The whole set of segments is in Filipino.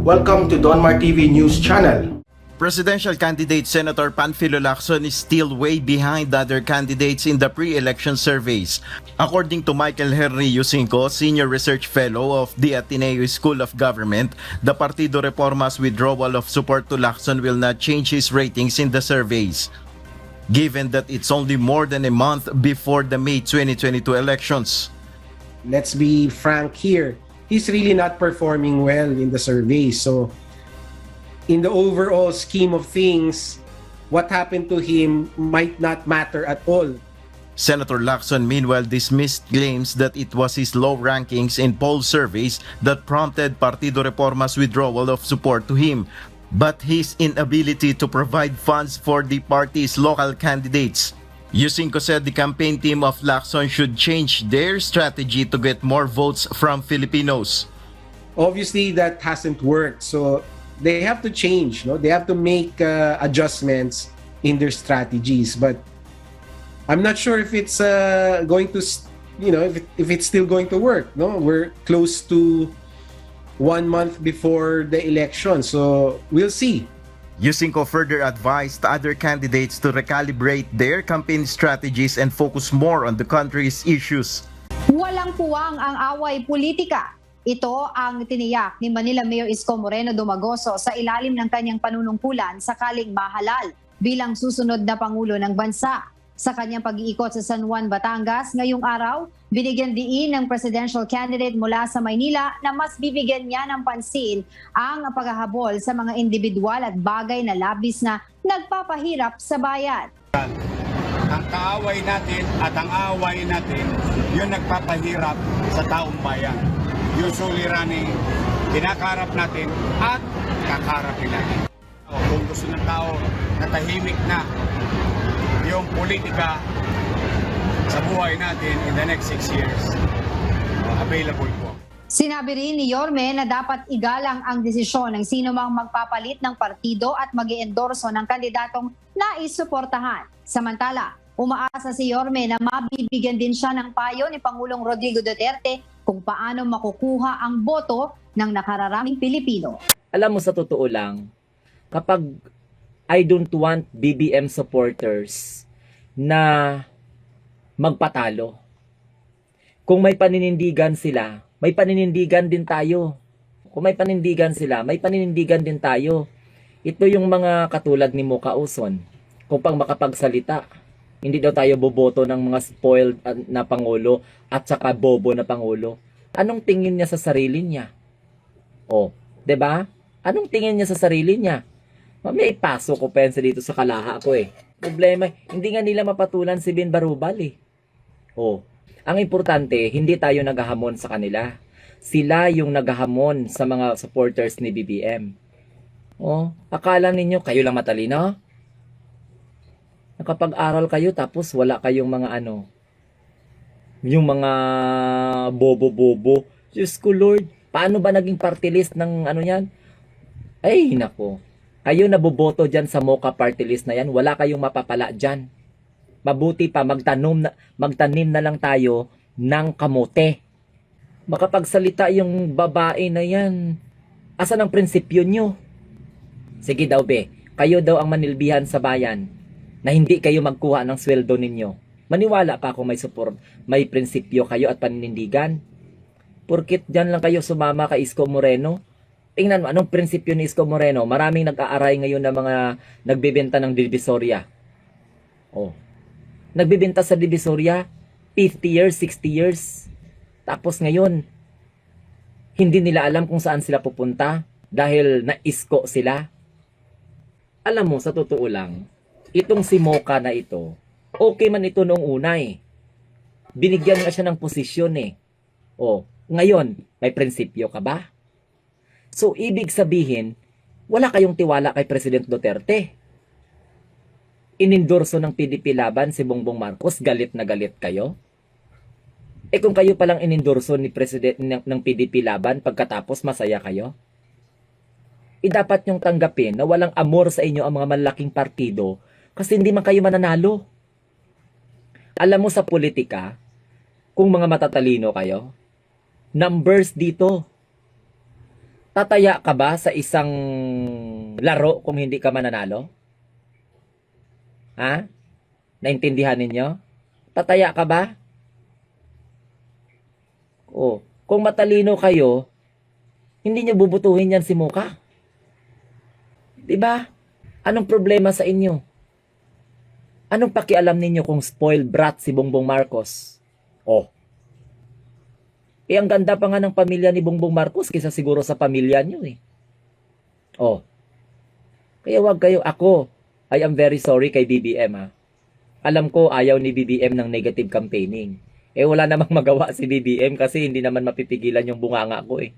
Welcome to Donmar TV News Channel. Presidential candidate Senator Panfilo Lacson is still way behind other candidates in the pre-election surveys. According to Michael Henry Yusinco, Senior Research Fellow of the Ateneo School of Government, the Partido Reforma's withdrawal of support to Lacson will not change his ratings in the surveys. Given that it's only more than a month before the May 2022 elections. Let's be frank here. He's really not performing well in the survey. So, in the overall scheme of things, what happened to him might not matter at all. Senator Lacson meanwhile dismissed claims that it was his low rankings in poll surveys that prompted Partido Reforma's withdrawal of support to him, but his inability to provide funds for the party's local candidates. Yusinco said the campaign team of Lacson should change their strategy to get more votes from Filipinos. Obviously, that hasn't worked. So, they have to change. No? They have to make adjustments in their strategies. But I'm not sure if it's going to, if it's still going to work. No, we're close to 1 month before the election. So, we'll see. Yusinco further advised other candidates to recalibrate their campaign strategies and focus more on the country's issues. Walang puwang ang away politika. Ito ang tiniyak ni Manila Mayor Isko Moreno Dumagoso sa ilalim ng kanyang panunungkulan sakaling mahalal bilang susunod na Pangulo ng Bansa. Sa kanyang pag-iikot sa San Juan, Batangas ngayong araw, binigyan diin ng presidential candidate mula sa Maynila na mas bibigyan niya ng pansin ang paghahabol sa mga individual at bagay na labis na nagpapahirap sa bayan. Ang kaaway natin at ang away natin, yun nagpapahirap sa taong bayan. Yung suliraning kinakarap natin at kakarapin natin. Kung gusto ng tao na tahimik na yung politika sa buhay natin in the next 6 years, available po. Sinabi rin ni Yorme na dapat igalang ang desisyon ng sino mang magpapalit ng partido at mag-iendorso ng kandidatong nais suportahan. Samantala, umaasa si Yorme na mabibigyan din siya ng payo ni Pangulong Rodrigo Duterte kung paano makukuha ang boto ng nakararaming Pilipino. Alam mo, sa totoo lang, kapag I don't want BBM supporters na magpatalo. Kung may paninindigan sila, may paninindigan din tayo. Kung may panindigan sila, may paninindigan din tayo. Ito yung mga katulad ni Mocha Uson. Kung pang makapagsalita, hindi daw tayo boboto ng mga spoiled na pangulo at saka bobo na pangulo. Anong tingin niya sa sarili niya? Oh, 'di ba? Anong tingin niya sa sarili niya? May pasok ko pensa dito sa kalaha ko eh. Problema, hindi nga nila mapatulan si Ben Barubal eh. Oh, ang importante, hindi tayo naghahamon sa kanila. Sila yung naghahamon sa mga supporters ni BBM. Oh, akala ninyo kayo lang matalino? Nakapag-aral kayo tapos wala kayong mga yung mga bobo-bobo. Diyos ko Lord, paano ba naging party list ng yan? Ay, nako. Kayo naboboto dyan sa Mocha party list na yan, wala kayong mapapala dyan. Mabuti pa, magtanim na lang tayo ng kamote. Makapagsalita yung babae na yan. Asan ang prinsipyo nyo? Sige daw be, kayo daw ang manilbihan sa bayan na hindi kayo magkuha ng sweldo ninyo. Maniwala ka kung may support, may prinsipyo kayo at paninindigan. Porkit dyan lang kayo sumama kay Isko Moreno. Tingnan mo, anong prinsipyo ni Isko Moreno? Maraming nag-aaray ngayon ng mga nagbebenta ng Divisoria. Oh. Nagbebenta sa Divisoria, 50 years, 60 years. Tapos ngayon, hindi nila alam kung saan sila pupunta dahil na-isko sila. Alam mo, sa totoo lang, itong si Mocha na ito, okay man ito noong una eh. Binigyan nga siya ng posisyon eh. Oh, ngayon, may prinsipyo ka ba? So, ibig sabihin, wala kayong tiwala kay President Duterte. Inendorso ng PDP laban si Bongbong Marcos, galit na galit kayo? Eh kung kayo palang inendorso ni President ng PDP laban, pagkatapos masaya kayo? Dapat nyong tanggapin na walang amor sa inyo ang mga malaking partido kasi hindi man kayo mananalo. Alam mo sa politika, kung mga matatalino kayo, numbers dito. Tataya ka ba sa isang laro kung hindi ka mananalo? Ha? Naintindihan ninyo? Tataya ka ba? O, kung matalino kayo, hindi nyo bubutuhin yan si Muka. Diba? Anong problema sa inyo? Anong pakialam ninyo kung spoiled brat si Bongbong Marcos? Oh. Ang ganda pa nga ng pamilya ni Bongbong Marcos kaysa siguro sa pamilya nyo eh. Oh. Kaya wag kayo, ako, I am very sorry kay BBM ha. Alam ko ayaw ni BBM ng negative campaigning. Wala namang magawa si BBM kasi hindi naman mapipigilan yung bunganga ko eh.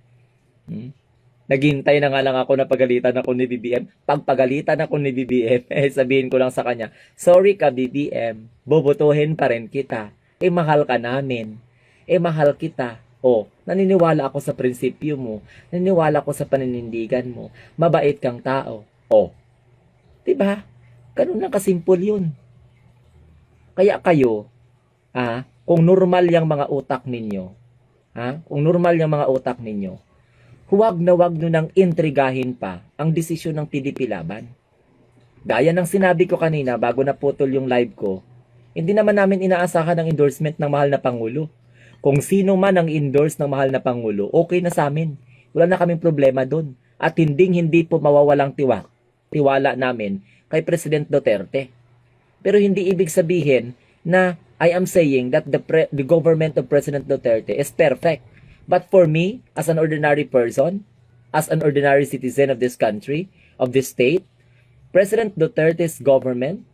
Naghintay na nga lang ako na pagalitan ako ni BBM. Pag pagalitan ako ni BBM, sabihin ko lang sa kanya, sorry ka BBM, bobotohin pa rin kita. Mahal ka namin. Mahal kita. Naniniwala ako sa prinsipyo mo. Naniniwala ako sa paninindigan mo. Mabait kang tao. Diba? Ganun lang kasimple yun. Kaya kayo, kung normal yung mga utak ninyo, huwag na huwag nyo nang intrigahin pa ang desisyon ng PDP Laban. Gaya ng sinabi ko kanina bago naputol yung live ko, hindi naman namin inaasahan ang endorsement ng mahal na Pangulo. Kung sino man ang endorse ng mahal na Pangulo, okay na sa amin. Wala na kaming problema doon. At hindi po mawawalang tiwala namin kay President Duterte. Pero hindi ibig sabihin na I am saying that the government of President Duterte is perfect. But for me, as an ordinary person, as an ordinary citizen of this country, of this state, President Duterte's government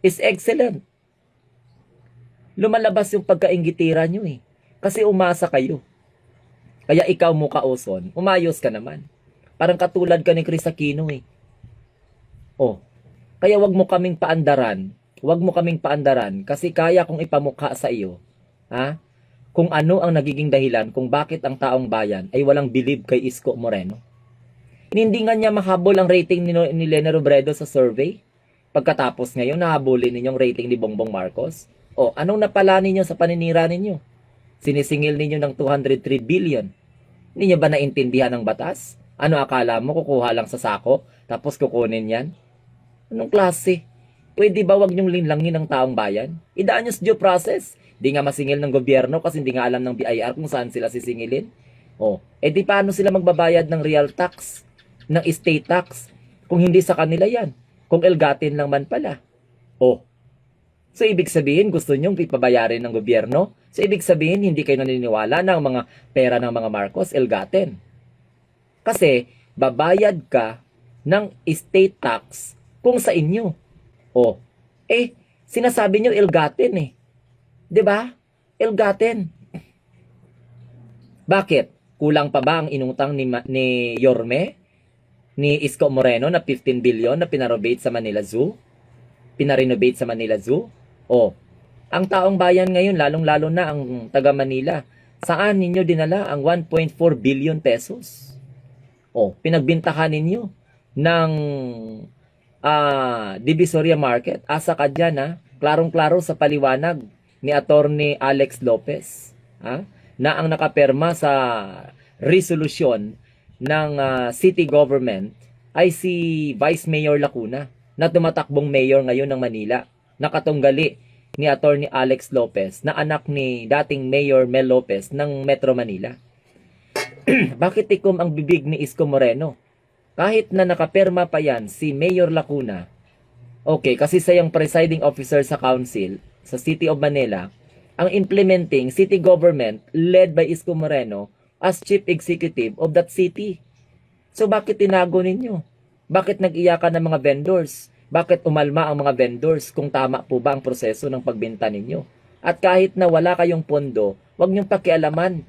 is excellent. Lumalabas yung pagkaingitira nyo eh. Kasi umasa kayo. Kaya ikaw Muka Oson, umayos ka naman. Parang katulad ka ni Chris Aquino eh. Kaya wag mo kaming paandaran. Wag mo kaming paandaran kasi kaya kong ipamukha sa iyo. Kung ano ang nagiging dahilan kung bakit ang taong bayan ay walang believe kay Isko Moreno. Hindi nga niya mahabol ang rating ni Lene Robredo sa survey. Pagkatapos ngayon, nahabulin ninyong rating ni Bongbong Marcos. Anong napala ninyo sa paninira ninyo? Sinisingil ninyo ng 203 billion. Hindi nyo ba naintindihan ang batas? Ano akala mo, kukuha lang sa sako, tapos kukunin yan? Anong klase? Pwede ba wag nyong linlangin ang taong bayan? Idaan nyo sa due process. Di nga masingil ng gobyerno kasi hindi nga alam ng BIR kung saan sila sisingilin. Di paano sila magbabayad ng real tax, ng estate tax, kung hindi sa kanila yan? Kung elgatin lang man pala. So, ibig sabihin, gusto nyong ipabayarin ng gobyerno? So, ibig sabihin, hindi kayo naniniwala na ang mga pera ng mga Marcos, elgatin. Kasi, babayad ka ng estate tax kung sa inyo. Sinasabi nyo, elgatin eh. Diba? Elgatin. Bakit? Kulang pa ba ang inutang ni Yorme? Ni Isko Moreno na 15 billion na pinarenovate sa Manila Zoo? Ang taong bayan ngayon, lalong-lalo na ang taga Manila, saan ninyo dinala ang 1.4 billion pesos? Pinagbintahan ninyo ng Divisoria Market. Asa ka dyan, klarong-klaro sa paliwanag ni Attorney Alex Lopez, na ang nakaperma sa resolution ng city government ay si Vice Mayor Lacuna, na tumatakbong mayor ngayon ng Manila, nakatunggali ni Attorney Alex Lopez na anak ni dating Mayor Mel Lopez ng Metro Manila. Bakit tikom ang bibig ni Isko Moreno? Kahit na nakaperma pa yan si Mayor Lacuna, kasi sayang presiding officer sa council sa City of Manila, ang implementing city government led by Isko Moreno as chief executive of that city. So bakit tinago ninyo? Bakit nag-iyakan ng mga vendors? Bakit umalma ang mga vendors kung tama po ba ang proseso ng pagbenta ninyo? At kahit na wala kayong pondo, huwag niyong pakialaman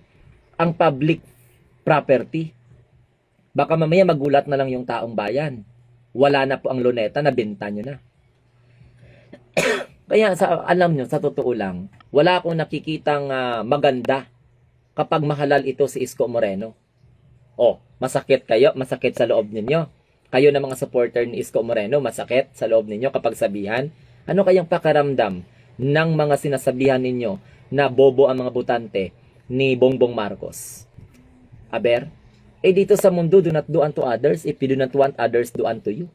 ang public property. Baka mamaya magulat na lang yung taong bayan. Wala na po ang luneta, nabenta nyo na. Kaya alam nyo, sa totoo lang, wala akong nakikitang maganda kapag mahalal ito si Isko Moreno. Masakit kayo, masakit sa loob ninyo. Kayo na mga supporter ni Isko Moreno, masakit sa loob ninyo kapag sabihan. Ano kayang pakiramdam ng mga sinasabihan ninyo na bobo ang mga botante ni Bongbong Marcos? Aber, Eh dito sa mundo, do not do unto others if you do not want others do unto you.